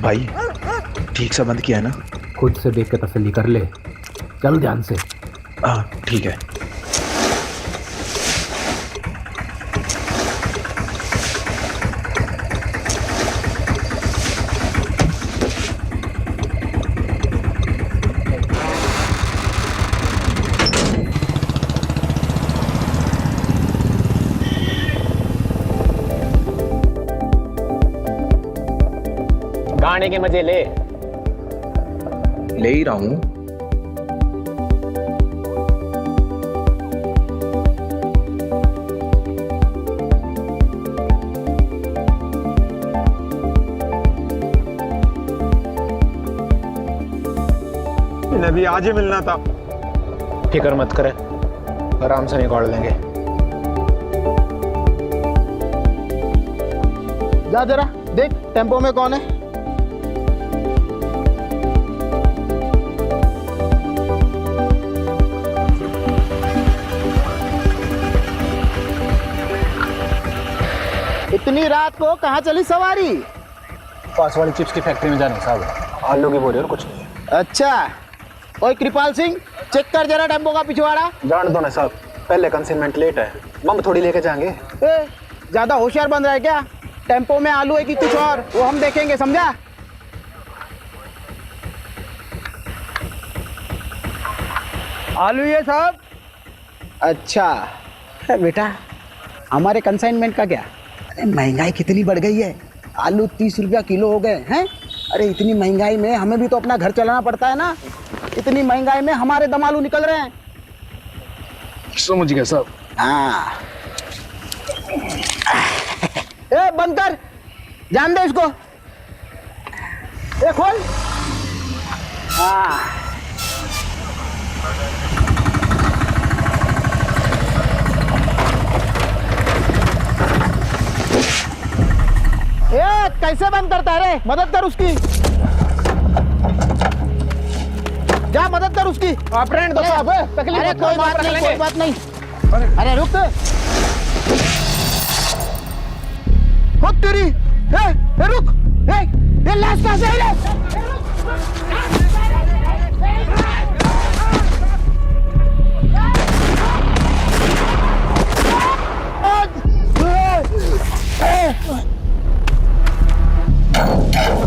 भाई ठीक से बंद किया है ना? खुद से देख के तसल्ली कर ले, चल ध्यान से। हाँ ठीक है। गाने के मजे ले ही रहा हूँ। इन्हें भी आज ही मिलना था। फिक्र मत करे, आराम से निकाल लेंगे। जा जरा देख टेम्पो में कौन है। इतनी रात को कहाँ चली सवारी? पास वाली चिप्स की फैक्ट्री में जाने साहब, आलू की बोरी और कुछ नहीं। अच्छा, ओए कृपाल सिंह चेक कर जरा टेम्पो का पिछवाड़ा। जान दो ना साहब, पहले कंसाइनमेंट लेट है, मम थोड़ी लेके जाएंगे। ज्यादा होशियार बन रहा है क्या? टेम्पो में आलू है कि कुछ और, वो हम देखेंगे, समझा? आलू ये साहब। अच्छा बेटा, हमारे कंसाइनमेंट का क्या? अरे महंगाई कितनी बढ़ गई है, आलू 30 रुपया किलो हो गए हैं। अरे इतनी महंगाई में हमें भी तो अपना घर चलाना पड़ता है ना। इतनी महंगाई में हमारे दम आलू निकल रहे हैं। समझ गया साहब। हाँ ए बंद कर, जान दे इसको। ए खोल। हाँ ए कैसे बंद करता है रे? मदद कर उसकी, जा मदद कर उसकी। आप रहने दो साहब, तकलीफ अरे मत कोई करो, बात आप नहीं, रख कोई लेंगे। बात नहीं। अरे रुक खुद तेरी। ए रुक, ए लाश कहाँ से आई रे?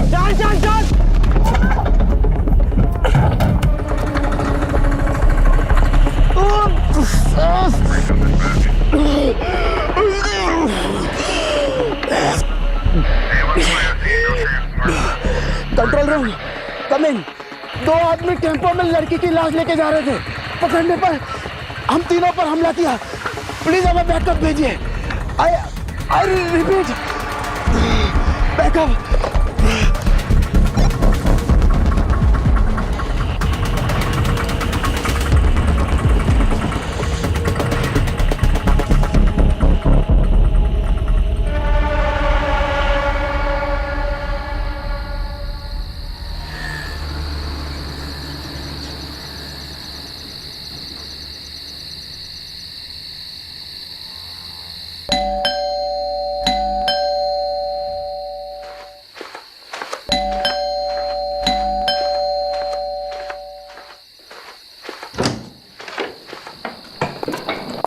चल चल चल। कंट्रोल रूम कम इन। 2 आदमी टेम्पो में लड़की की लाश लेके जा रहे थे, पकड़ने पर हम तीनों पर हमला किया। प्लीज हमें बैकअप भेजिए। I repeat, backup.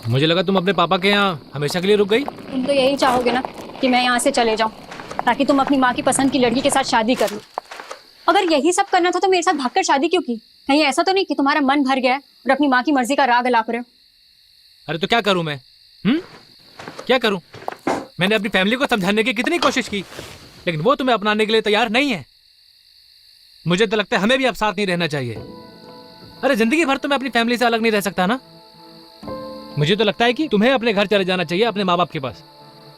मुझे लगा तुम अपने पापा के यहाँ हमेशा के लिए रुक गई। तुम तो यही चाहोगे ना कि मैं यहाँ से चले जाऊँ, ताकि तुम अपनी माँ की पसंद की लड़की के साथ शादी कर लो। अगर यही सब करना था तो मेरे साथ भागकर शादी क्यों की? कहीं ऐसा तो नहीं कि तुम्हारा मन भर गया है और अपनी माँ की मर्जी का राग अलाप रहे हो? अरे तो क्या करूँ मैं? क्या करूँ? मैंने अपनी फैमिली को समझाने की कितनी कोशिश की, लेकिन वो तुम्हें अपनाने के लिए तैयार नहीं है। मुझे तो लगता है हमें भी अब साथ नहीं रहना चाहिए। अरे जिंदगी भर तो मैं अपनी फैमिली से अलग नहीं रह सकता ना। मुझे तो लगता है कि तुम्हें अपने घर चले जाना चाहिए, अपने माँ बाप के पास,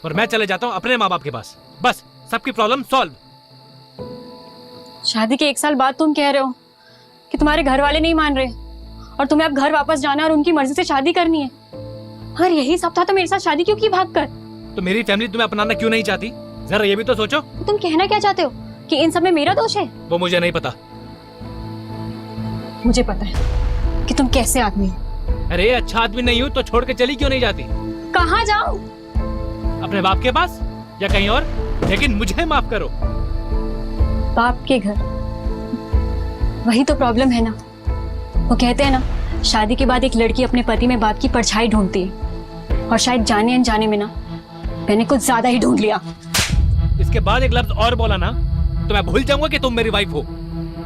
और मैं चले जाता हूँ अपने माँ बाप के पास। बस सबकी प्रॉब्लम सॉल्व। शादी के 1 साल बाद तुम कह रहे हो कि तुम्हारे घर वाले नहीं मान रहे और तुम्हें अब घर वापस जाना और उनकी मर्जी से शादी करनी है। अगर यही सब था तो मेरे साथ शादी क्यों की भागकर? तो मेरी फैमिली तुम्हें अपनाना क्यों नहीं चाहती? जरा ये भी तो सोचो। तो तुम कहना क्या चाहते हो कि इन सब में मेरा दोष है? वो मुझे नहीं पता। मुझे पता है कि तुम कैसे आदमी हो। अरे अच्छा आदमी नहीं हूँ तो छोड़ के चली क्यों नहीं जाती? कहाँ जाऊं? अपने बाप के पास या कहीं और, लेकिन मुझे माफ करो। बाप के घर। वही तो प्रॉब्लम है ना। वो कहते हैं ना, शादी के बाद एक लड़की अपने पति में बाप की परछाई ढूंढती है, और शायद जाने अनजाने में ना मैंने कुछ ज्यादा ही ढूंढ लिया। इसके बाद एक लफ्ज और बोला ना तो मैं भूल जाऊंगा कि तुम मेरी वाइफ हो।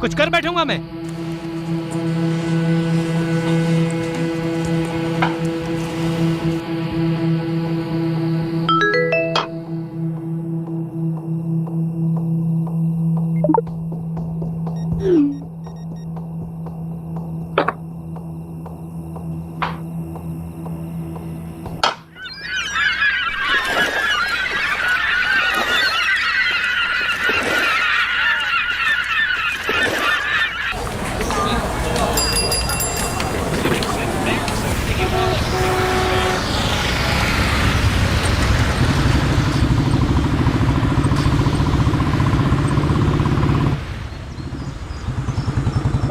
कुछ कर बैठूंगा मैं।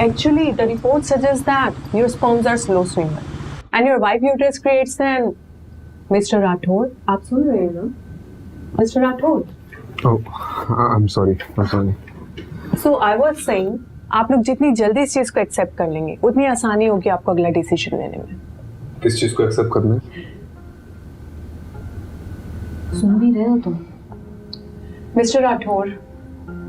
Actually, the report suggests that your sperms are slow swimmer and your wife uterus creates an Mr. Rathod. आप सुन रहे हैं ना? Mr. Rathod. Oh, I'm sorry. So I was saying, आप लोग जितनी जल्दी इस चीज को एक्सेप्ट कर लेंगे उतनी आसानी होगी आपको अगला डिसीजन लेने में। किस चीज को एक्सेप्ट करना है? सुन भी रहे हो तुम? Mr. Rathod,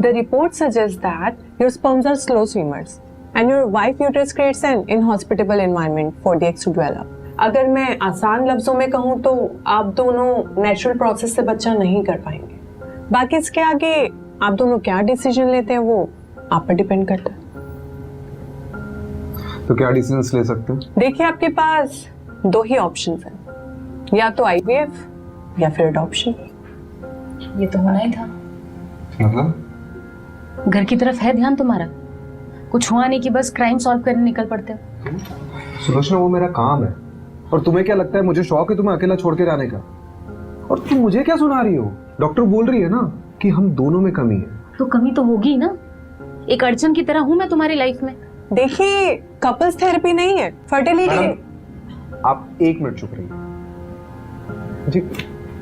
the report suggests that your sperms are slow swimmers and your wife uterus creates an inhospitable environment for the eggs to develop. अगर मैं आसान लफ्जों में कहूँ तो आप दोनों नेचुरल प्रोसेस से बच्चा नहीं कर पाएंगे। बाकी इसके आगे आप दोनों क्या डिसीजन लेते हैं वो आप पर डिपेंड करता है। तो क्या डिसीजंस ले सकते हैं? देखिए, आपके पास दो ही ऑप्शंस हैं, या तो आईवीएफ या फिर अडॉप्शन। ये तो होना ही था। मतलब घर की तरफ है ध्यान तुम्हारा, कुछ हुआ नहीं कि बस क्राइम सॉल्व करने निकल पड़ते हो। सुलोचना, वो मेरा काम है और तुम्हें क्या लगता है मुझे शौक है तुम्हें अकेला छोड़ के जाने का? और तुम मुझे क्या सुना रही हो? डॉक्टर बोल रही है ना कि हम दोनों में कमी है। तो कमी तो होगी ना, एक अड़चन की तरह हूं मैं तुम्हारी लाइफ में। देखिए, कपल्स थेरेपी नहीं है, फर्टिलिटी। आप एक मिनट चुप रहिए जी।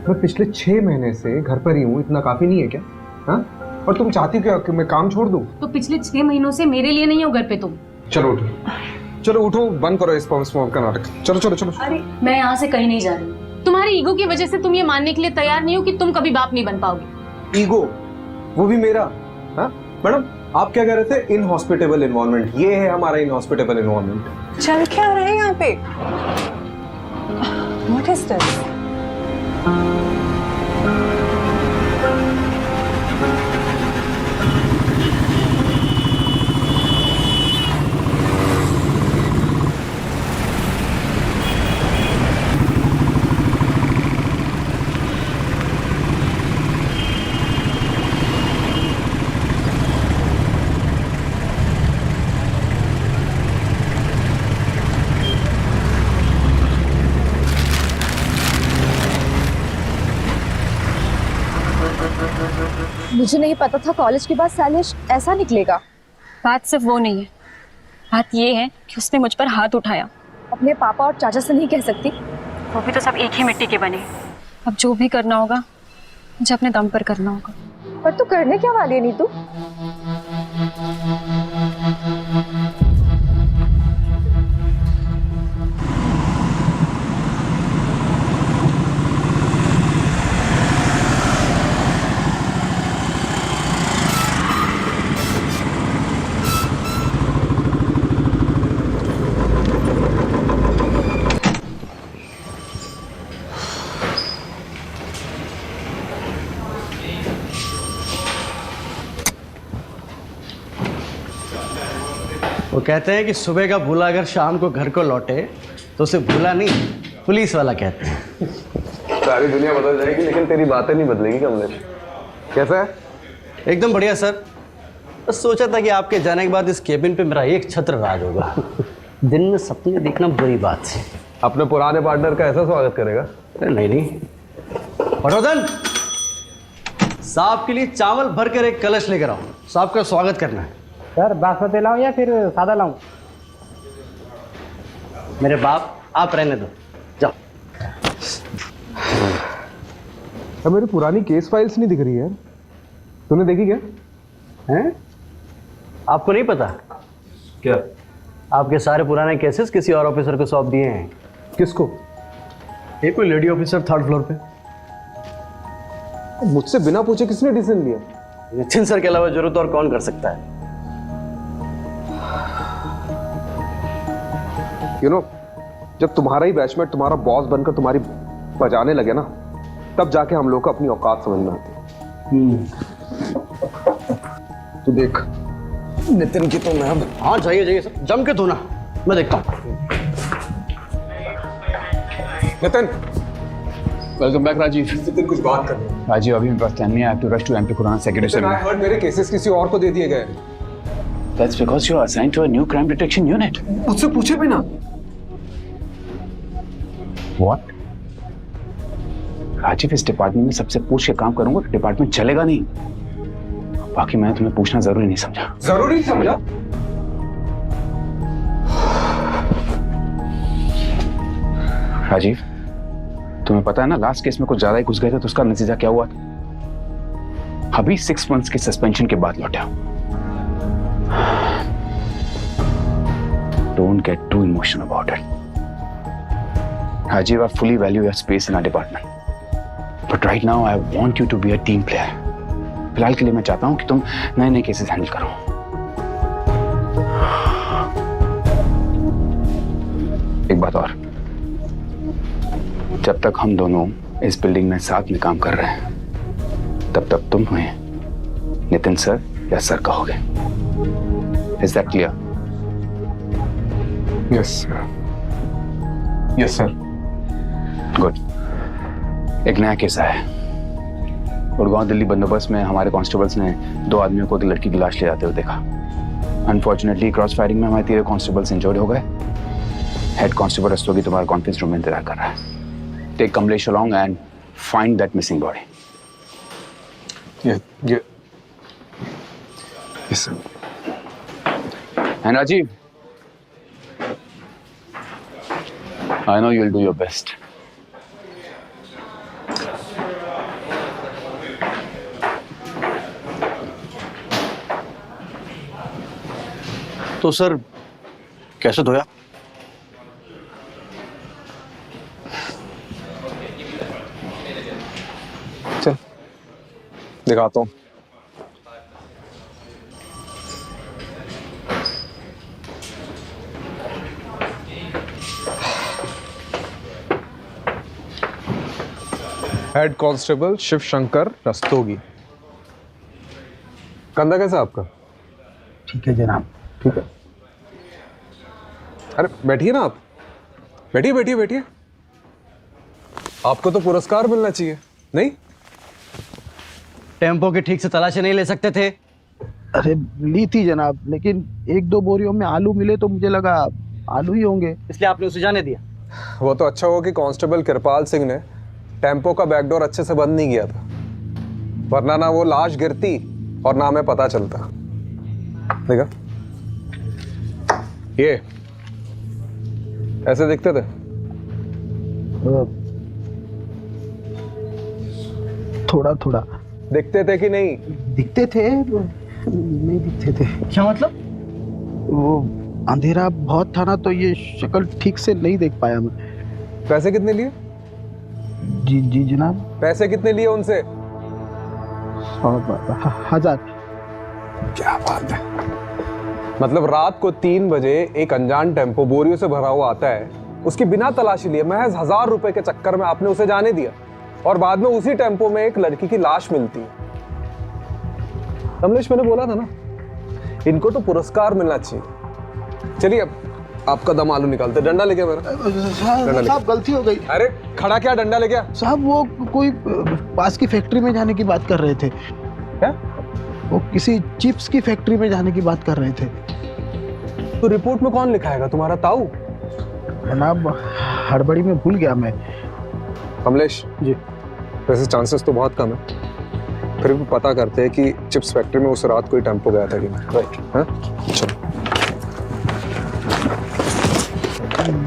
मैं पिछले 6 महीने से घर पर ही हूँ, इतना काफी नहीं है क्या? हाँ? और तुम चाहती हो क्या कि मैं काम छोड़ दूं? तो पिछले 6 महीनों से मेरे लिए नहीं हो घर पे तुम। चलो उठो, चलो उठो, बंद करो इस स्पर्म का नाटक। चलो चलो चलो। अरे मैं यहाँ से कहीं नहीं जा रही। तुम्हारी ईगो की वजह से तुम ये मानने के लिए तैयार नहीं हो कि तुम कभी बाप नहीं बन पाओगे। ईगो? वो भी मेरा? हाँ मैडम, आप क्या कह रहे थे? Inhospitable environment. ये है हमारा इनहॉस्पिटेबल एनवायरनमेंट। चल क्या रहा है यहाँ पे? What is this? मुझे नहीं पता था कॉलेज के बाद शैलेश ऐसा निकलेगा। बात सिर्फ वो नहीं है, बात ये है कि उसने मुझ पर हाथ उठाया। अपने पापा और चाचा से नहीं कह सकती? वो भी तो सब एक ही मिट्टी के बने। अब जो भी करना होगा मुझे अपने दम पर करना होगा। पर तू करने क्या वाली है नीतू? वो कहते हैं कि सुबह का भूला अगर शाम को घर को लौटे तो उसे भूला नहीं, पुलिस वाला कहते हैं। सारी दुनिया बदल जाएगी लेकिन तेरी बातें नहीं बदलेगी कमलेश। कैसा है? एकदम बढ़िया सर। बस सोचा था कि आपके जाने के बाद इस केबिन पे मेरा एक छत्र राज होगा। दिन में सपने देखना बुरी बात है। अपने पुराने पार्टनर का ऐसा स्वागत करेगा? नहीं नहीं। पटोदन, साहब के लिए चावल भर कर एक कलश लेकर आओ, साहब का स्वागत करना है। सर बासमती लाऊं या फिर सादा लाऊं? मेरे बाप, आप रहने दो, जाओ। अब मेरी पुरानी केस फाइल्स नहीं दिख रही है, तूने देखी क्या? हैं? आपको नहीं पता क्या? आपके सारे पुराने केसेस किसी और ऑफिसर को सौंप दिए हैं। किसको? एक कोई लेडी ऑफिसर 3rd फ्लोर पे। मुझसे बिना पूछे किसने डिसीजन लिया? नितिन सर के अलावा जरूरत और कौन कर सकता है? जब तुम्हारा ही बैचमेट तुम्हारा बॉस बनकर तुम्हारी बजाने लगे ना, तब जाके हम लोग को अपनी औकात समझ में आती। तू देख नितिन की तो मैं। हाँ जाइए सर, जम के धोना, मैं देखता हूँ। Nitin, welcome back Rajiv. नितिन कुछ बात कर रहे हैं। राजीव अभी मेरे पास टाइम नहीं है। I have to rush to MP Khurana secretary I heard मेरे केसेस किसी और को दे दिए गए। That's because you are assigned to a new crime detection unit. मुझसे पूछे भी ना। What? राजीव, इस डिपार्टमेंट में सबसे पूछ के काम करूंगा तो डिपार्टमेंट चलेगा नहीं। बाकी मैंने तुम्हें पूछना जरूरी नहीं समझा। जरूरी समझा? राजीव, तुम्हें पता है ना, लास्ट केस में कुछ ज्यादा ही घुस गए थे तो उसका नतीजा क्या हुआ था? अभी 6 months के सस्पेंशन के बाद लौटा। Don't get too emotional about it. Rajiv, I fully value your space in our department. But right now, I want you to be a team player. फिलहाल के लिए मैं चाहता हूं कि तुम नए केसेस हैंडल करो। एक बात और, जब तक हम दोनों इस बिल्डिंग में साथ में काम कर रहे हैं, तब तक तुम हमें नितिन सर या सर कहोगे। Is that clear? Yes, sir. Yes, sir. Good. एक नया केस आया है। गुड़गांव दिल्ली बंदोबस्त में हमारे कांस्टेबल्स ने 2 आदमियों को एक लड़की की लाश ले जाते हुए देखा। अनफॉर्चुनेटली क्रॉस फायरिंग में हमारे 3 कांस्टेबल्स इंजर्ड हो गए। हेड कांस्टेबल रस्तोगी तुम्हारे कॉन्फ्रेंस रूम में इंतजार कर रहा है। Take Kamlesh along and find that missing body. Yes, sir. And Rajiv, I know you'll do your best. तो सर कैसे धोया? चल दिखाता हूँ। Head constable Shiv Shankar Rastogi. कंधा कैसा आपका? ठीक है जनाब। ठीक है। अरे बैठिए ना आप। बैठिए। आपको तो पुरस्कार मिलना चाहिए, नहीं? टेम्पो की ठीक से तलाशी नहीं ले सकते थे? अरे ली थी जनाब, लेकिन 1-2 बोरियों में आलू मिले तो मुझे लगा आलू ही होंगे, इसलिए आपने उसे जाने दिया। वो तो अच्छा हुआ कि कांस्टेबल कृपाल सिंह ने टेम्पो का बैकडोर अच्छे से बंद नहीं किया था, वरना ना वो लाश गिरती और ना हमें पता चलता। देखा, ये ऐसे दिखते थे। थोड़ा दिखते थे कि नहीं? दिखते थे, नहीं दिखते थे। क्या मतलब? वो अंधेरा बहुत था ना, तो ये शक्ल ठीक से नहीं देख पाया मैं। पैसे कितने लिए? जी जनाब। पैसे कितने लिए उनसे? 1000। क्या बात है। मतलब रात को 3 बजे एक अनजान टेम्पो बोरियों से भरा हुआ आता है, उसकी बिना तलाशी लिए महज 1000 रुपए के चक्कर में आपने उसे जाने दिया, और बाद में उसी टेम्पो में एक लड़की की लाश मिलती है। कमलेश, मैंने बोला था ना, इनको तो पुरस्कार मिलना चाहिए। चलिए अब आपका दम आलू निकालते। डंडा लेके मेरा। साहब गलती हो गई। अरे खड़ा क्या, डंडा लेके? साहब वो कोई पास की फैक्ट्री में जाने की बात कर रहे थे। क्या? वो किसी चिप्स की फैक्ट्री में जाने की बात कर रहे थे। तो रिपोर्ट में कौन लिखाएगा, तुम्हारा ताऊ? जनाब हड़बड़ी में भूल गया मैं। कमलेश जी, वैसे चांसेस तो बहुत कम है, फिर भी पता करते हैं कि चिप्स फैक्ट्री में उस रात कोई टेम्पो गया था कि नहीं। राइट। चलो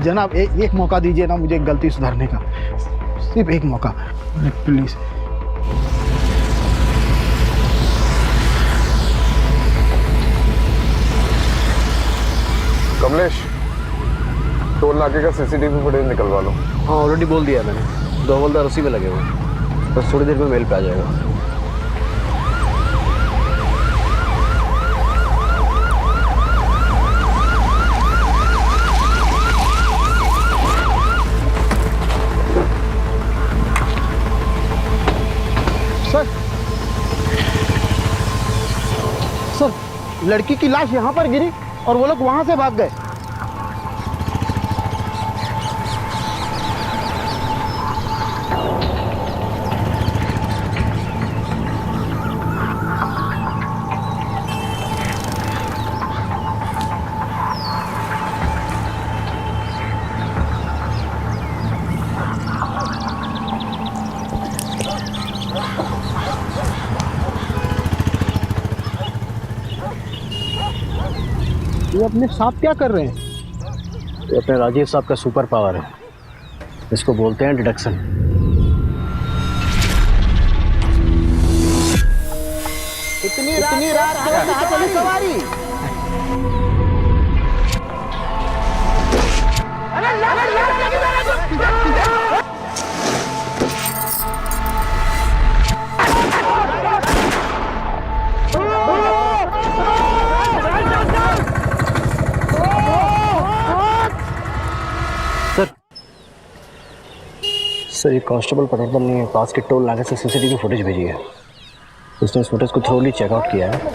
जनाब एक मौका दीजिए ना मुझे गलती सुधारने का, सिर्फ एक मौका प्लीज। कमलेश, टोल नाके का सीसीटीवी फुटेज निकलवा लो। हाँ ऑलरेडी बोल दिया मैंने, 2 हवलदार उसी में लगे हुए हैं, बस थोड़ी देर में मेल पे आ जाएगा। सर, लड़की की लाश यहाँ पर गिरी और वो लोग वहाँ से भाग गए। ये अपने साथ क्या कर रहे हैं? ये अपने राजीव साहब का सुपर पावर है, इसको बोलते हैं डिडक्शन। इतनी रात को कहाँ चली सवारी? सर ये कांस्टेबल पटवर्धन ने पास के टोल नाके से सीसीटीवी फुटेज भेजी है। उसने इस फुटेज को थ्रोली चेकआउट किया है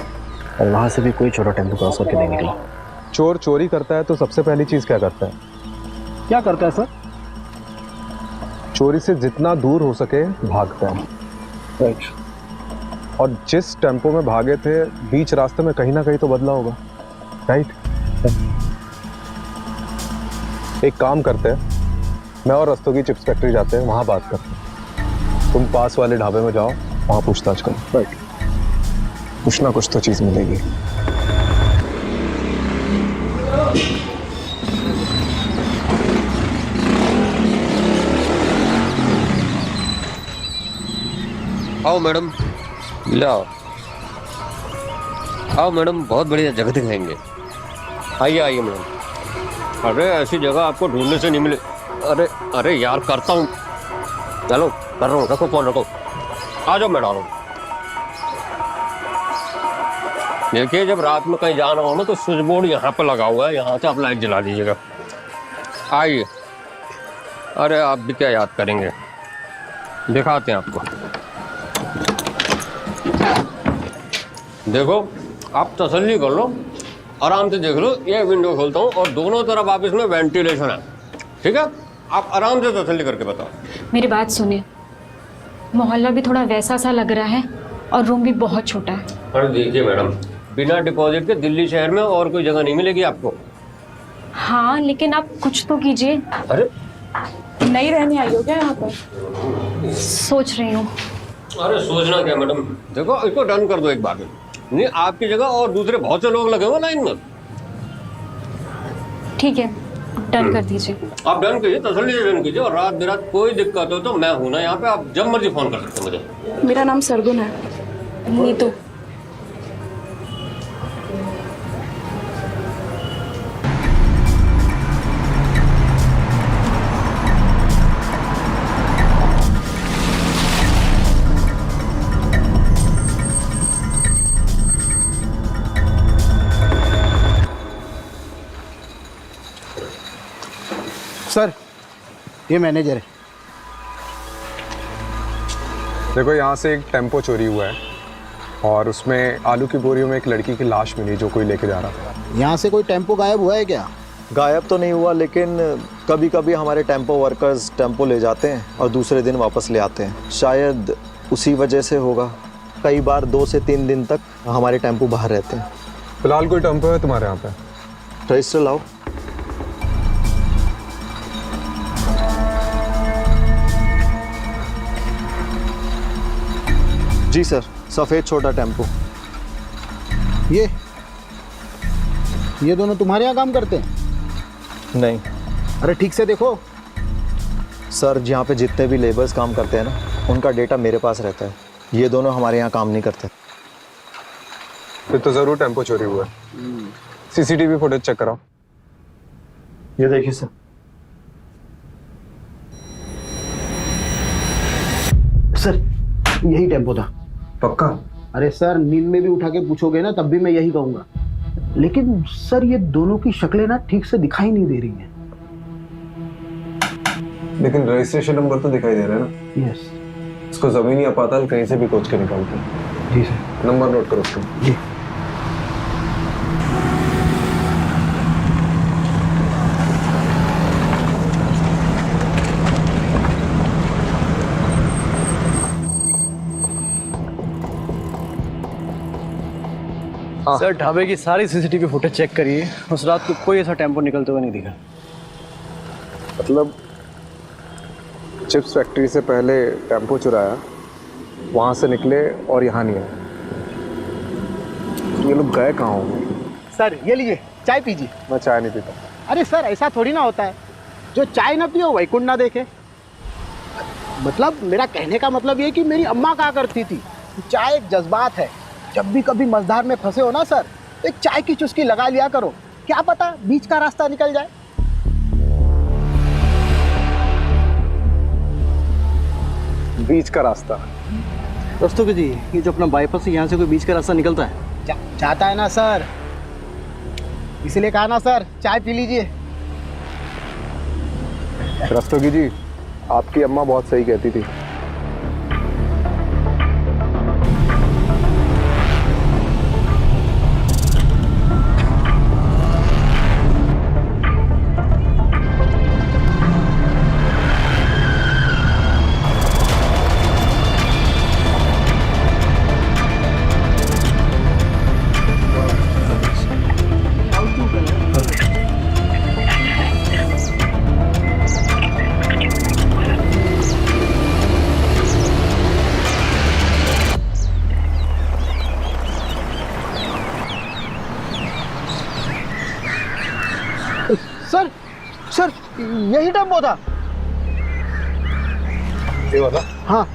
और वहाँ से भी कोई छोटा टेम्पो क्रॉस करके नहीं निकला। चोर चोरी करता है तो सबसे पहली चीज क्या करता है? क्या करता है सर? चोरी से जितना दूर हो सके भागता है। राइट। और जिस टेम्पो में भागे थे बीच रास्ते में कहीं ना कहीं तो बदला होगा, राइट? एक काम करते हैं, मैं और रस्तोगी चिप्स फैक्ट्री जाते हैं, वहाँ बात करते हैं। तुम पास वाले ढाबे में जाओ, वहाँ पूछताछ करो। राइट। कुछ ना कुछ तो चीज़ मिलेगी। आओ मैडम, लाओ। आओ मैडम, बहुत बढ़िया जगह दिखाएंगे। आइए आइए मैडम। अरे ऐसी जगह आपको ढूंढने से नहीं मिले। अरे अरे यार करता हूँ, चलो कर रहा हूँ, रखो फोन रखो। आ जाओ मैडम। देखिए जब रात में कहीं जाना हो ना तो स्विच बोर्ड यहाँ पे लगा हुआ है, यहाँ से आप लाइट जला दीजिएगा। आइए। अरे आप भी क्या याद करेंगे, दिखाते हैं आपको। देखो आप तसल्ली कर लो, आराम से देख लो। ये विंडो खोलता हूँ और दोनों तरफ आप इसमें वेंटिलेशन है, ठीक है? आप आराम से तसल्ली करके बताओ। मेरी बात सुनिए, मोहल्ला भी थोड़ा वैसा सा लग रहा है और रूम भी बहुत छोटा है। अरे देखिए मैडम, बिना डिपॉजिट के दिल्ली शहर में और कोई जगह नहीं मिलेगी आपको। हाँ लेकिन आप कुछ तो कीजिए। अरे नहीं रहने आई हो क्या यहाँ पर? सोच रही हूँ। अरे सोचना क्या मैडम, देखो इसको डन कर दो एक बार में। नहीं आपकी जगह और दूसरे बहुत से लोग लगे हुए लाइन में। ठीक है डन कर दीजिए। आप डन कीजिए, तसल्ली से डन कीजिए। और रात बिरात कोई दिक्कत हो तो मैं हूं ना यहाँ पे, आप जब मर्जी फोन कर सकते हैं मुझे। मेरा नाम सरगुन है। नीतू। सर ये मैनेजर है। देखो यहाँ से एक टेम्पो चोरी हुआ है और उसमें आलू की बोरियों में एक लड़की की लाश मिली जो कोई लेके जा रहा था। यहाँ से कोई टेम्पो गायब हुआ है क्या? गायब तो नहीं हुआ, लेकिन कभी कभी हमारे टेम्पो वर्कर्स टेम्पो ले जाते हैं और दूसरे दिन वापस ले आते हैं। शायद उसी वजह से होगा। कई बार 2 से 3 दिन तक हमारे टेम्पो बाहर रहते हैं। फिलहाल कोई टेम्पो है तुम्हारे यहाँ पे? रजिस्टर लाओ। जी सर, सफ़ेद छोटा टेम्पो। ये दोनों तुम्हारे यहाँ काम करते हैं? नहीं। अरे ठीक से देखो सर, यहाँ पे जितने भी लेबर्स काम करते हैं ना, उनका डेटा मेरे पास रहता है। ये दोनों हमारे यहाँ काम नहीं करते। फिर तो ज़रूर टेम्पो चोरी हुआ है। सीसीटीवी फुटेज चेक कराओ। ये देखिए सर। सर यही टेम्पो था। पक्का? अरे सर नींद में भी उठा के पूछोगे ना तब भी मैं यही कहूंगा। लेकिन सर ये दोनों की शक्लें ना ठीक से दिखाई नहीं दे रही हैं। लेकिन रजिस्ट्रेशन नंबर तो दिखाई दे रहा है ना? यस। इसको जमीनी अपाताल कहीं से भी खोज के निकालते हैं। जी सर। नंबर नोट करो उसका। जी। सर ढाबे की सारी सीसीटीवी फुटेज चेक करिए, उस रात को कोई ऐसा टेम्पो निकलते हुए नहीं दिखा। मतलब चिप्स फैक्ट्री से पहले टेम्पो चुराया, वहां से निकले और यहाँ नहीं आए। ये लोग गए कहाँ होंगे? सर ये लीजिए चाय पीजिए। मैं चाय नहीं पीता। अरे सर ऐसा थोड़ी ना होता है, जो चाय ना पियो वैकुंठ ना देखे। मतलब मेरा कहने का मतलब ये कि मेरी अम्मा कहा करती थी चाय एक जज्बात है। जब भी कभी मझधार में फंसे हो ना सर, तो एक चाय की चुस्की लगा लिया करो, क्या पता बीच का रास्ता निकल जाए। बीच का रास्ता? रस्तोगी जी, ये जो अपना बाईपास है यहाँ से कोई बीच का रास्ता निकलता है? चाहता है ना सर, इसलिए कहा ना सर चाय पी लीजिए। रस्तोगी जी, आपकी अम्मा बहुत सही कहती थी। सर सर यही टेम्पो था। ये वाला? हाँ।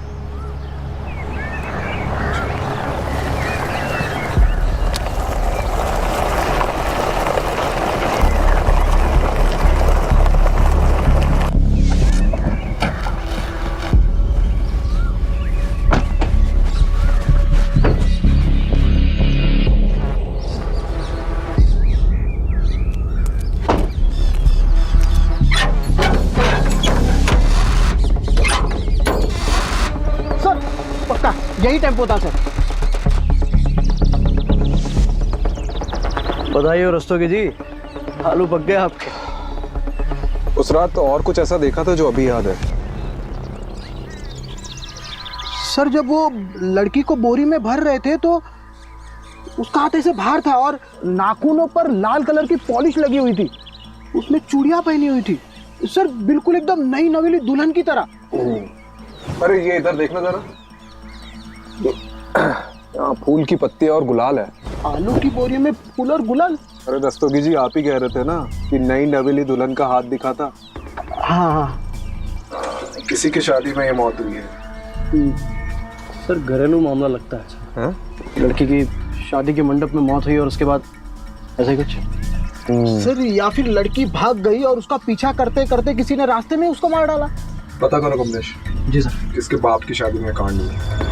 यही टेम्पो था सर। बताइए रस्तोगी जी, आलू पक गए आपके? उस रात तो और कुछ ऐसा देखा था जो अभी याद है। सर जब वो लड़की को बोरी में भर रहे थे तो उसका हाथ ऐसे बाहर था और नाखूनों पर लाल कलर की पॉलिश लगी हुई थी, उसने चूड़ियां पहनी हुई थी सर, बिल्कुल एकदम नई नवेली दुल्हन की तरह। अरे ये इधर देखना जरा, यहाँ फूल की पत्ती और गुलाल है। आलू की बोरी में फूल और गुलाल? अरे रस्तोगी जी, आप ही कह रहे थे ना कि नई नवेली दुल्हन का हाथ दिखा था। हाँ। किसी की शादी में ये मौत हुई है। सर घरेलू मामला लगता है। लड़की की शादी के मंडप में मौत हुई और उसके बाद ऐसा कुछ? सर या फिर लड़की भाग गई और उसका पीछा करते करते किसी ने रास्ते में उसको मार डाला। पता करो कमलेश। जी सर। किसके बाप की शादी में कांड हुआ।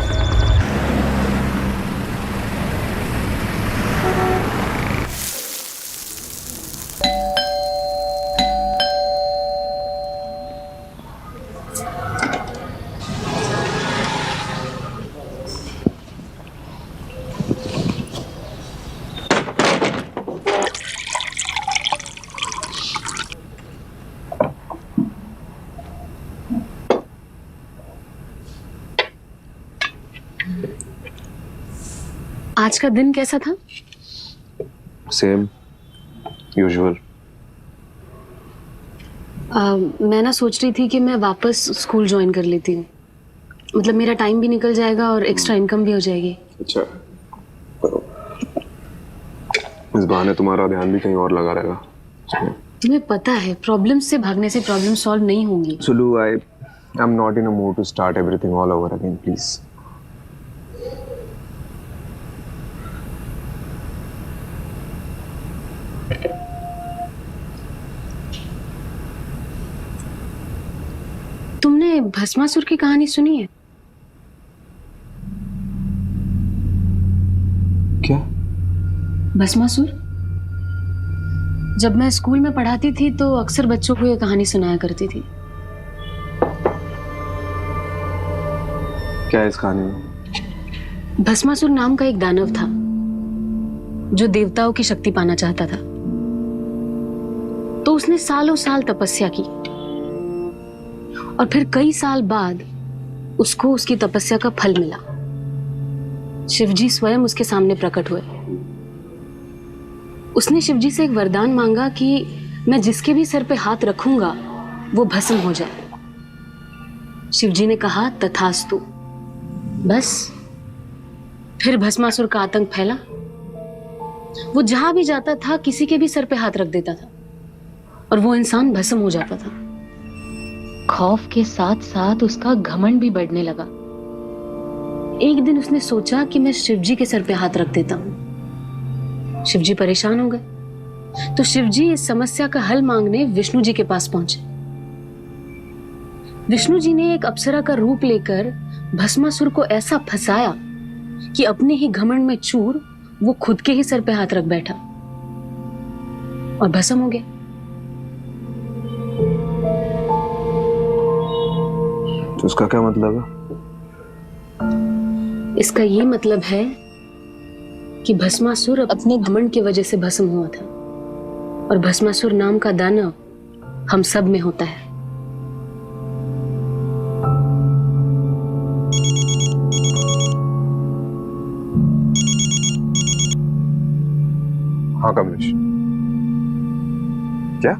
आज का दिन कैसा था? Same usual. मैं ना सोच रही थी कि मैं वापस स्कूल ज्वाइन कर लेती हूँ, मतलब मेरा टाइम भी निकल जाएगा और एक्स्ट्रा इनकम भी हो जाएगी। अच्छा करो, इस बहाने तुम्हारा ध्यान भी कहीं और लगा रहेगा। तुम्हें पता है प्रॉब्लम से भागने से प्रॉब्लम सॉल्व नहीं होंगी। Sulu, I am not in a mood to start everything all over again, please. Bhasmasur की कहानी सुनी है? क्या? भस्मासुर? जब मैं स्कूल में पढ़ाती थी तो अक्सर बच्चों को ये कहानी सुनाया करती थी। क्या है इस कहानी में? भस्मासुर नाम का एक दानव था जो देवताओं की शक्ति पाना चाहता था। तो उसने सालों साल तपस्या की और फिर कई साल बाद उसको उसकी तपस्या का फल मिला। शिवजी स्वयं उसके सामने प्रकट हुए। उसने शिवजी से एक वरदान मांगा कि मैं जिसके भी सर पे हाथ रखूंगा वो भस्म हो जाए। शिवजी ने कहा तथास्तु। बस फिर भस्मासुर का आतंक फैला। वो जहां भी जाता था किसी के भी सर पे हाथ रख देता था और वो इंसान भस्म हो जाता था। खौफ के साथ साथ उसका घमंड भी बढ़ने लगा। एक दिन उसने सोचा कि मैं शिवजी के सर पे हाथ रख देता हूं। शिवजी परेशान हो गए तो शिवजी इस समस्या का हल मांगने विष्णु जी के पास पहुंचे। विष्णु जी ने एक अप्सरा का रूप लेकर भस्मासुर को ऐसा फंसाया कि अपने ही घमंड में चूर वो खुद के ही सर पे हाथ रख बैठा और भस्म हो गया। तो उसका क्या मतलब है? इसका ये मतलब है कि भस्मासुर अपने घमंड की वजह से भस्म हुआ था और भस्मासुर नाम का दानव हम सब में होता है। हाँ कमलेश, क्या?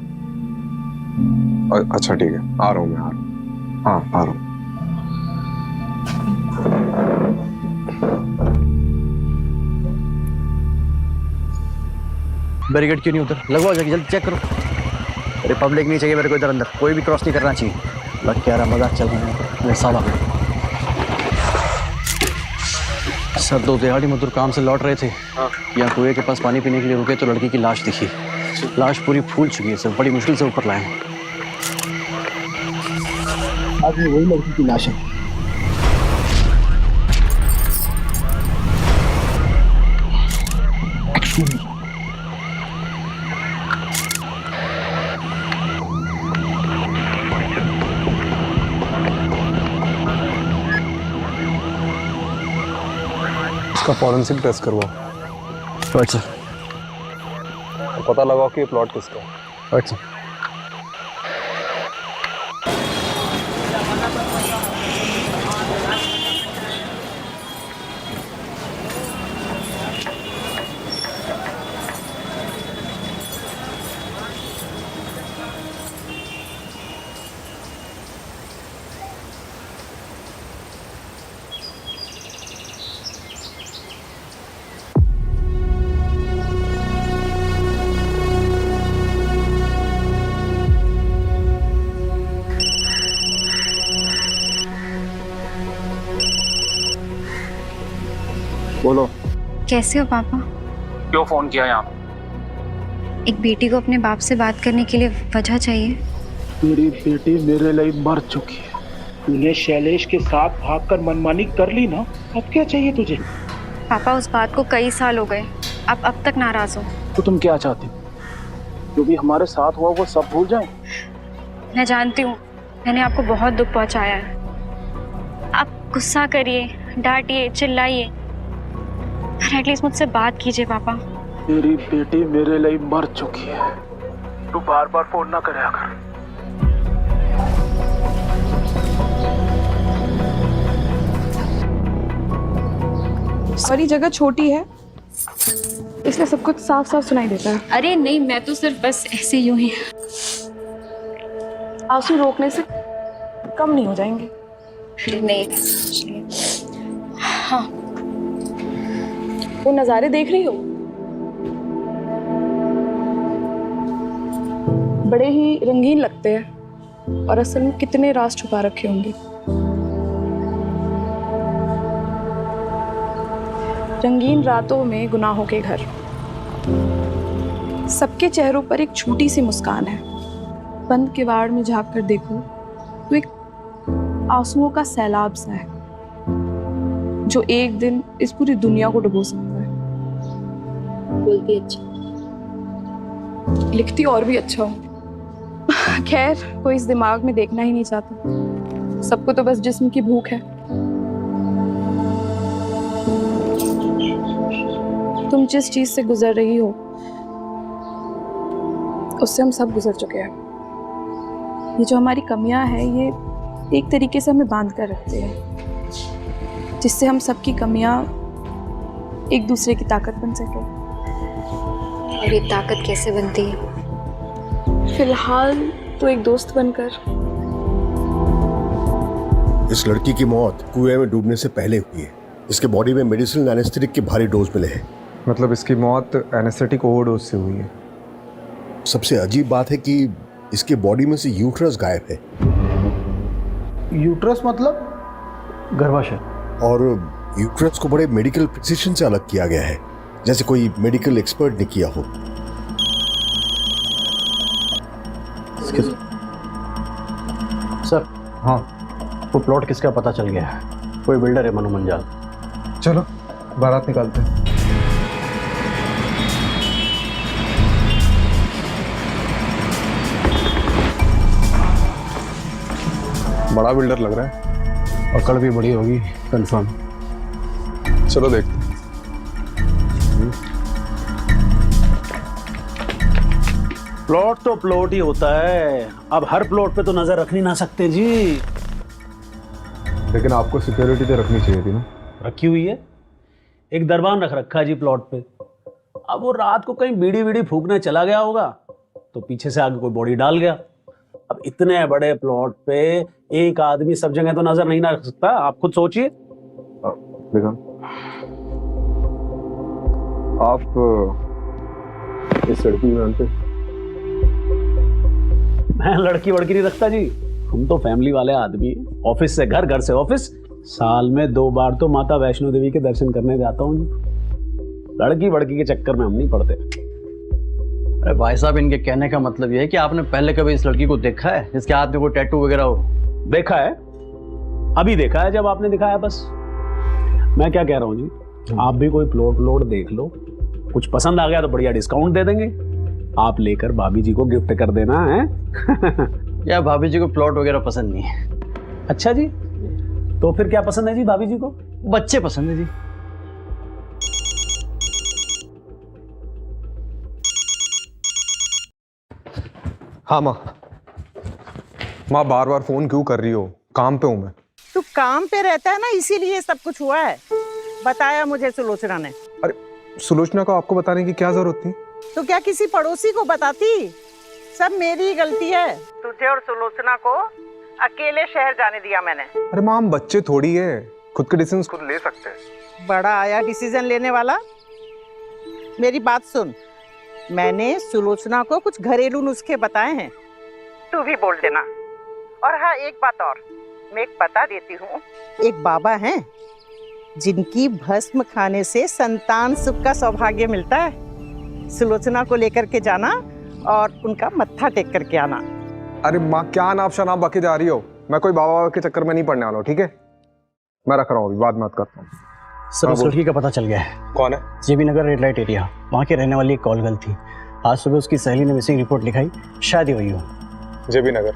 अच्छा ठीक है, आ रहा हूँ मैं, आ रहा हूँ। हाँ आ रहा हूँ। बैरिकेड क्यों नहीं उधर? लगवाओ जाके, जल्दी चेक करो। अरे पब्लिक नहीं चाहिए मेरे को इधर अंदर, कोई भी क्रॉस नहीं करना चाहिए। लग क्या रहा मजाक चल रहा है मेरे साला। सर दो दिहाड़ी मजदूर काम से लौट रहे थे, यहाँ कुएं के पास पानी पीने के लिए रुके तो लड़की की लाश दिखी। लाश पूरी फूल चुकी है सर, बड़ी मुश्किल से ऊपर लाए। आज वही लड़की की लाश है। इसका फॉरेंसिक टेस्ट करवाओ। अच्छा, पता लगाओ कि ये प्लॉट किसका है। अच्छा। बोलो। कैसे हो पापा? क्यों फोन किया यहाँ? एक बेटी को अपने बाप से बात करने के लिए वजह चाहिए। तेरी बेटी मेरे लिए मर चुकी है। तूने शैलेश के साथ भागकर मनमानी कर ली ना, अब क्या चाहिए तुझे? पापा उस बात को कई साल हो गए, आप अब तक नाराज हो। तो तुम क्या चाहती हो? जो भी हमारे साथ हुआ वो सब भूल जाएं? मैं जानती हूँ मैंने आपको बहुत दुख पहुँचाया है। आप गुस्सा करिए, डांटिए, चिल्लाइए, एटलीस्ट मुझसे बात कीजिए पापा। तेरी बेटी मेरे लिए मर चुकी है, तू बार बार फोन ना करे कर। सारी जगह छोटी है इसलिए सब कुछ साफ साफ सुनाई देता है। अरे नहीं, मैं तो सिर्फ बस ऐसे यूं ही। आंसू रोकने से कम नहीं हो जाएंगे। नहीं। हाँ, वो नज़ारे देख रही हो? बड़े ही रंगीन लगते हैं और असल में कितने राज छुपा रखे होंगे। रंगीन रातों में गुनाहों के घर, सबके चेहरों पर एक छोटी सी मुस्कान है। बंद किवाड़ में झांक कर देखो तो एक आंसुओं का सैलाब सा है जो एक दिन इस पूरी दुनिया को डुबो सकता है। बोलती अच्छा, लिखती और भी अच्छा हूँ। खैर, कोई इस दिमाग में देखना ही नहीं चाहता। सबको तो बस जिस्म की भूख है। तुम जिस चीज से गुजर रही हो उससे हम सब गुजर चुके हैं। ये जो हमारी कमियां हैं ये एक तरीके से हमें बांध कर रखते हैं, जिससे हम सबकी कमियां एक दूसरे की ताकत बन सके। और ये ताकत कैसे बनती है? फिलहाल तो एक दोस्त बनकर। इस लड़की की मौत कुएं में डूबने से पहले हुई है। इसके बॉडी में मेडिसिनल एनेस्थेटिक के भारी डोज मिले हैं। मतलब इसकी मौत एनेस्थेटिक ओवरडोज से हुई है। सबसे अजीब बात है कि इसके बॉडी में से यूट्रस गायब है। यूट्रस मतलब गर्भाशय। और यूट्रस को बड़े मेडिकल प्रिसिशन से अलग किया गया है, जैसे कोई मेडिकल एक्सपर्ट ने किया हो। सर, हाँ, वो प्लॉट किसका पता चल गया है। कोई बिल्डर है, मनु मंजाल। चलो बारात निकालते हैं। बड़ा बिल्डर लग रहा है। पकड़ भी बड़ी होगी कंफर्म। चलो देखते हैं। प्लॉट तो प्लॉट ही होता है। अब हर प्लॉट पे तो नजर रख नहीं ना सकते जी। लेकिन आपको सिक्योरिटी तो रखनी चाहिए थी ना। रखी हुई है, एक दरबान रख रखा है जी प्लॉट पे। अब वो रात को कहीं बीड़ी बीड़ी फूकने चला गया होगा तो पीछे से आगे कोई बॉडी डाल गया। अब इतने बड़े प्लॉट पे एक आदमी सब जगह तो नजर नहीं ना रख सकता। आप खुद सोचिए। आप इस लड़की में आते? मैं लड़की वड़की नहीं रखता जी। हम तो फैमिली वाले आदमी हैं। ऑफिस से घर, घर से ऑफिस। साल में 2 बार तो माता वैष्णो देवी के दर्शन करने जाता हूँ जी। लड़की वड़की के चक्कर में हम नहीं पड़ते। अरे भाई साहब, इनके कहने का मतलब ये है कि आपने पहले कभी इस लड़की को देखा है जिसके हाथ में कोई टैटू वगैरह हो? देखा है, अभी देखा है जब आपने दिखाया बस। मैं क्या कह रहा हूँ जी, आप भी कोई प्लॉट देख लो, कुछ पसंद आ गया तो बढ़िया डिस्काउंट दे देंगे। आप लेकर भाभी जी को गिफ्ट कर देना है। या भाभी जी को प्लॉट वगैरह पसंद नहीं है। अच्छा जी, तो फिर क्या पसंद है जी भाभी जी को? बच्चे पसंद है जी। हाँ माँ बार बार फोन क्यों कर रही हो? काम पे हूँ मैं। तू काम पे रहता है ना, इसीलिए सब कुछ हुआ है। बताया मुझे सुलोचना ने। अरे सुलोचना को आपको बताने की क्या जरूरत थी? तो क्या किसी पड़ोसी को बताती? सब मेरी गलती है। तुझे और सुलोचना को अकेले शहर जाने दिया मैंने। अरे माँ, हम बच्चे थोड़ी है, खुद के डिसीजन खुद ले सकते हैं। बड़ा आया डिसीजन लेने वाला। मेरी बात सुन, मैंने सुलोचना को कुछ घरेलू नुस्खे बताए हैं, तू भी बोल देना। और हाँ, एक बात और मैं एक बता देती हूँ। एक बाबा हैं जिनकी भस्म खाने से संतान सुख का सौभाग्य मिलता है। सुलोचना को लेकर के जाना और उनका मत्था टेक करके आना। अरे माँ, क्या नाप शनाप बाकी जा रही हो? मैं कोई बाबा के चक्कर में नहीं पड़ने वाला हूँ, ठीक है? मैं रख रहा हूँ, अभी बाद में बात करता हूँ। सर, उस लड़की का पता चल गया है। कौन है? जेबी नगर रेड लाइट एरिया, वहाँ के रहने वाली एक कॉल गर्ल थी। आज सुबह उसकी सहेली ने मिसिंग रिपोर्ट लिखाई, शायद ही हुई हो। जेबी नगर?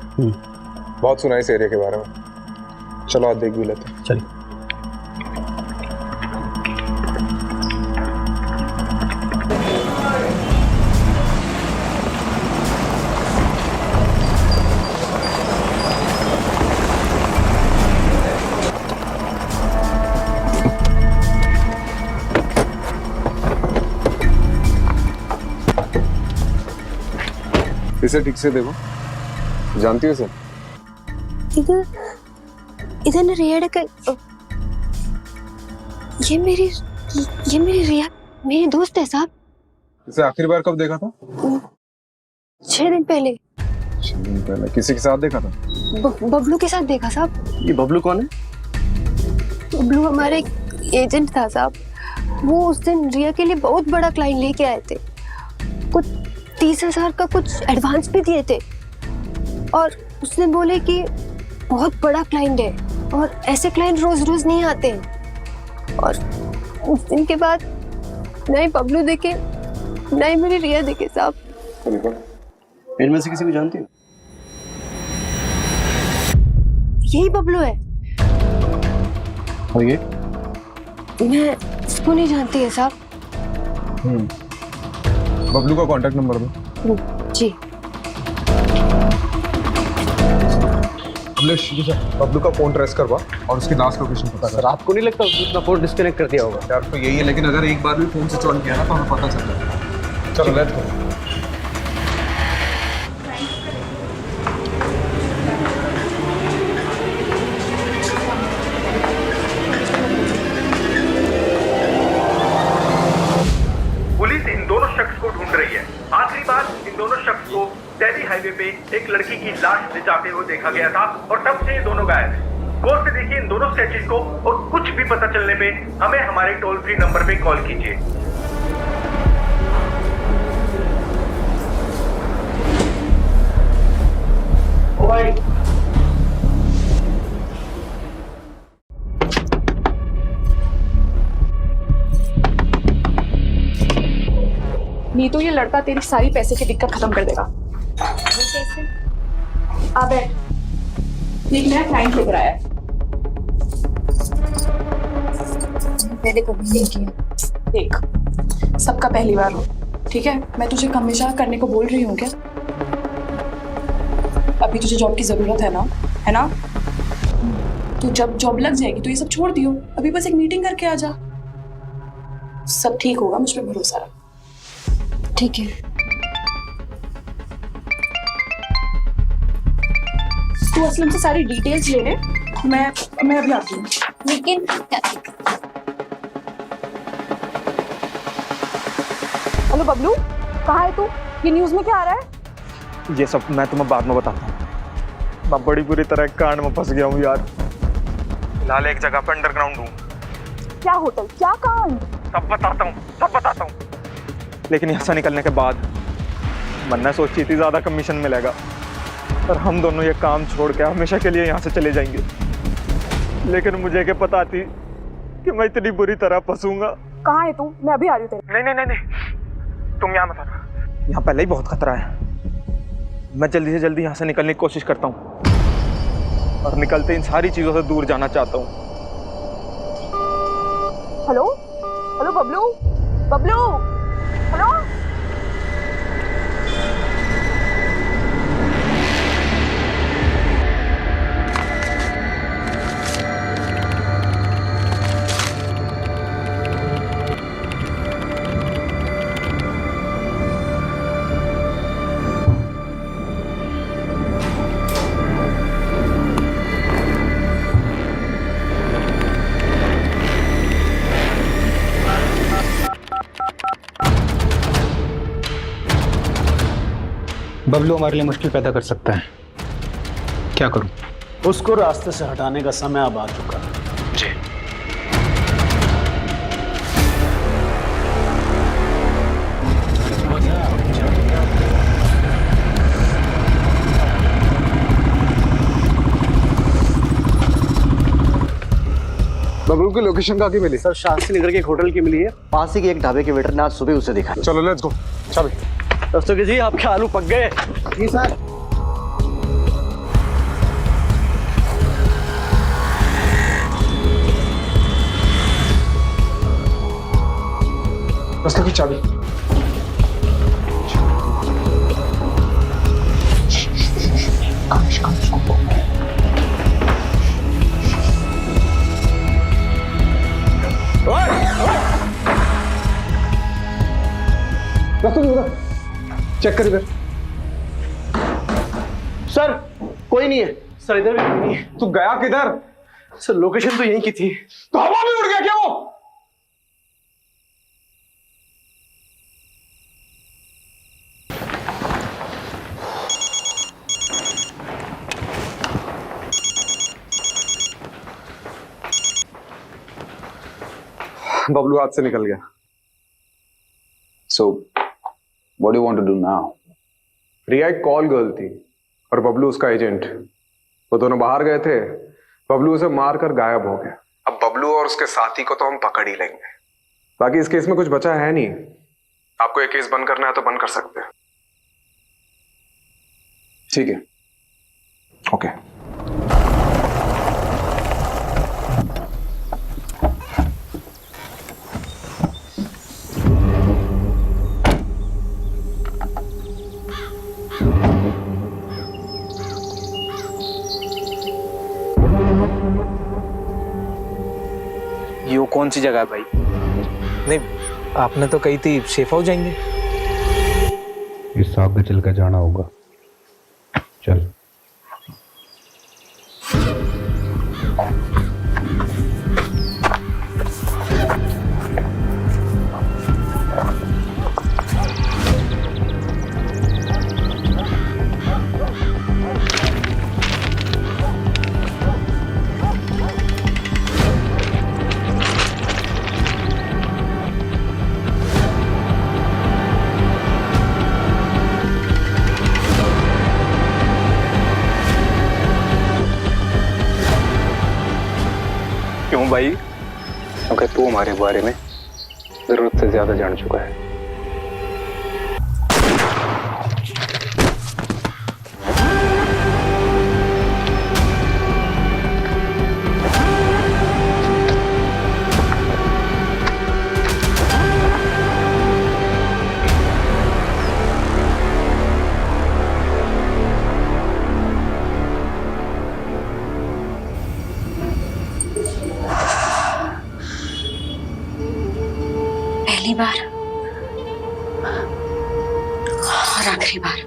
बहुत सुना इस एरिया के बारे में। चलो आज देख भी लेते हैं। चलिए। इसे ठीक से देखो, जानती हो इसे? इधर ना रिया ये मेरी रिया मेरी दोस्त है साहब। इसे आखिरी बार कब देखा था? 6 दिन पहले। 6 दिन पहले किसी के साथ देखा था? बबलू के साथ देखा साहब। ये बबलू कौन है? बबलू हमारा एक एजेंट था साहब। वो उस दिन रिया के लिए बहुत बड़ा क्लाइंट लेके आए थे। कुछ 30,000 का कुछ एडवांस भी दिए थे और उसने बोले कि बहुत बड़ा क्लाइंट है, और ऐसे क्लाइंट रोज रोज नहीं आते हैं। और उस दिन के बाद नए बबलू देखे, नए मेरी रिया देखे साहब। इनमें से किसी को जानती हो? यही बबलू है। और ये? मैं इसको नहीं जानती है साहब। बबलू का कांटेक्ट नंबर दो। जी। बबलू का फोन ट्रेस करवा और उसकी लास्ट लोकेशन पता कर। आपको नहीं लगता उसने अपना फोन डिस्कनेक्ट कर दिया होगा? यार तो यही है, लेकिन अगर एक बार भी फोन स्विच ऑन किया ना तो हमें पता चल जाएगा। चलो लेट्स गो। पुलिस इन दोनों शख्स को ढूंढ रही है। आखिरी बार इन दोनों शख्स को दिल्ली हाईवे पे एक लड़की की लाश ले जाते हुए देखा गया था और तब से ये दोनों गायब हैं। गौर से देखिए इन दोनों स्केचेस को और कुछ भी पता चलने पे हमें हमारे टोल फ्री नंबर पे कॉल कीजिए। ओ भाई, नहीं तो ये लड़का तेरी सारी पैसे की दिक्कत खत्म कर देगा। कैसे? आ बैठ, एक नया क्लाइंट लेकर आया है। पहले कभी नहीं किया। देख, सबका पहली बार हो, ठीक है? मैं तुझे हमेशा करने को बोल रही हूँ क्या? अभी तुझे जॉब की जरूरत है ना, है ना? तो जब जॉब लग जाएगी तो ये सब छोड़ दियो। अभी बस एक मीटिंग करके आ जा, सब ठीक होगा, मुझ पे भरोसा रख। ठीक है। तू असलम से सारी डिटेल्स ले ले, मैं अभी आती हूँ। लेकिन हेलो बबलू, कहाँ है तू? ये न्यूज़ में क्या आ रहा है? ये सब मैं तुम्हें बाद में बताता हूँ। मैं बड़ी बुरी तरह कांड में फंस गया हूँ यार। फिलहाल एक जगह पे अंडरग्राउंड हूँ। क्या होटल, क्या कांड? सब बताता हूँ। लेकिन यहाँ से निकलने के बाद मन्ना सोची थी ज्यादा कमीशन मिलेगा, और हम दोनों ये काम छोड़ के हमेशा के लिए यहाँ से चले जाएंगे। लेकिन मुझे क्या पता थी कि मैं इतनी बुरी तरह फंसूंगा। कहाँ है तू? मैं अभी आ रही हूँ तेरे। नहीं, तुम यहाँ मत आना। यहाँ पहले ही बहुत खतरा है। मैं जल्दी से जल्दी यहाँ से निकलने की कोशिश करता हूँ, और निकलते इन सारी चीजों से दूर जाना चाहता हूँ। Hello Bablu, hello. बबलू हमारे लिए मुश्किल पैदा कर सकता है, क्या करूं? उसको रास्ते से हटाने का समय अब आ चुका है। जी। बबलू की लोकेशन कहाँ की मिली? सर शास्त्री नगर के एक होटल की मिली है, पास ही के एक ढाबे के वेटर ने आज सुबह उसे देखा। चलो लेट्स गो। चल दस्तों जी, आपके आलू पक गए। जी सर। उसका की चाबी। चेक कर इधर। सर कोई नहीं है। सर इधर भी कोई नहीं है। तू गया किधर? सर लोकेशन तो यहीं की थी। तो हवा में उड़ गया क्या वो? बबलू हाथ से निकल गया। So, what do you want to do now? रिया एक कॉल गर्ल थी और बबलू उसका एजेंट। वो दोनों बाहर गए थे बबलू उसे मारकर गायब हो गया। अब बबलू और उसके साथी को तो हम पकड़ ही लेंगे। बाकी इस केस में कुछ बचा है नहीं। आपको ये केस बंद करना है तो बंद कर सकते हैं। ठीक है, ओके। ये कौन सी जगह है भाई? नहीं, आपने तो कही थी सेफ हाउस जाएंगे। इस आगे चल कर जाना होगा। चल। क्यों भाई? अगर तू हमारे बारे में जरूरत से ज्यादा जान चुका है। पहली बार और आखिरी बार।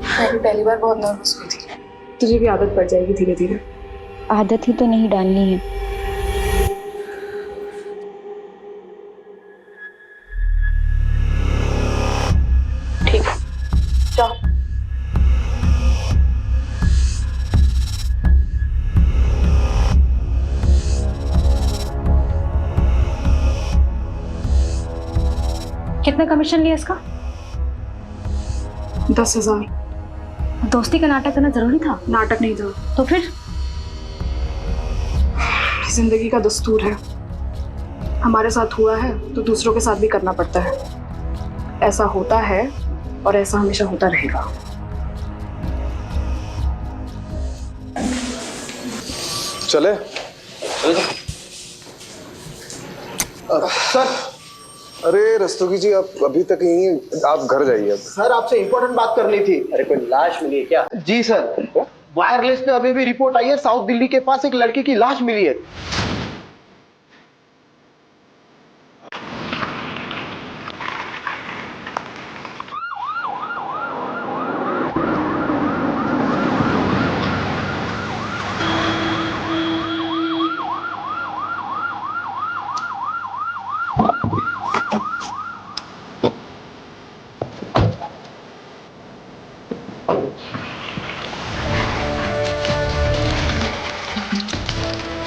मैं भी पहली बार बहुत नर्वस हुई थी। तुझे भी आदत पड़ जाएगी धीरे धीरे। आदत ही तो नहीं डालनी है। ठीक है, जाओ। कितना कमीशन लिया इसका? 10,000। दोस्ती का नाटक करना जरूरी था? नाटक नहीं था तो फिर? जिंदगी का दस्तूर है। हमारे साथ हुआ है तो दूसरों के साथ भी करना पड़ता है। ऐसा होता है और ऐसा हमेशा होता रहेगा। चले? सर, अरे रस्तोगी जी, आप अभी तक यहीं हैं? आप घर जाइए अब। सर आपसे इंपॉर्टेंट बात करनी थी। अरे कोई लाश मिली है क्या? जी सर, वायरलेस पे अभी भी रिपोर्ट आई है, साउथ दिल्ली के पास एक लड़के की लाश मिली है।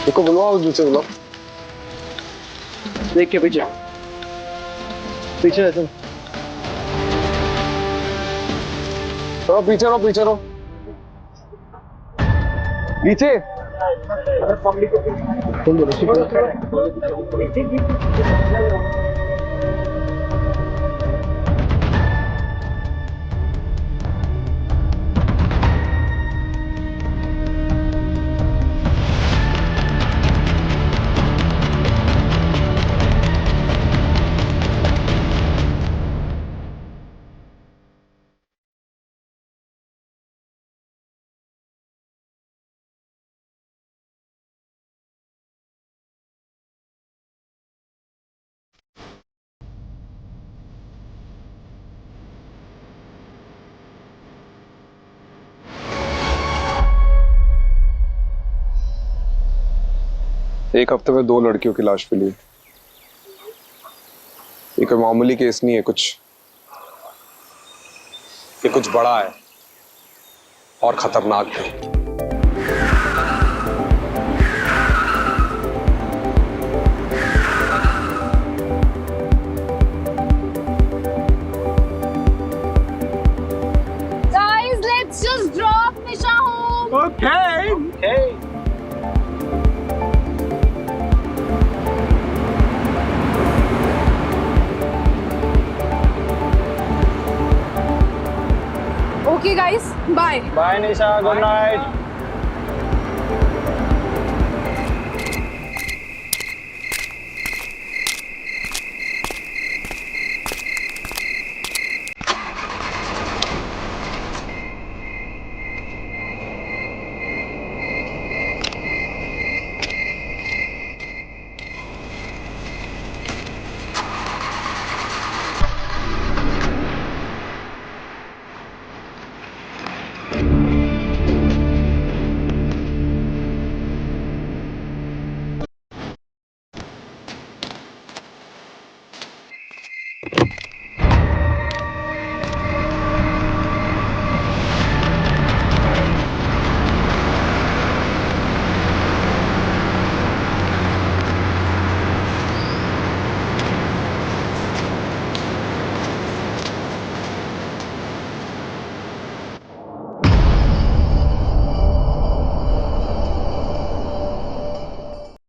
देखो, बुलवाओ, दूसरे बुलाओ। देख के पीछे पीछे है तुम। पीछे रहो, पीछे रहो, पीछे। तुम बोलो। एक हफ्ते में 2 लड़कियों की लाश मिली। ये कोई मामूली केस नहीं है, ये कुछ बड़ा है और खतरनाक है। बाय बाय निशा, गुड नाइट।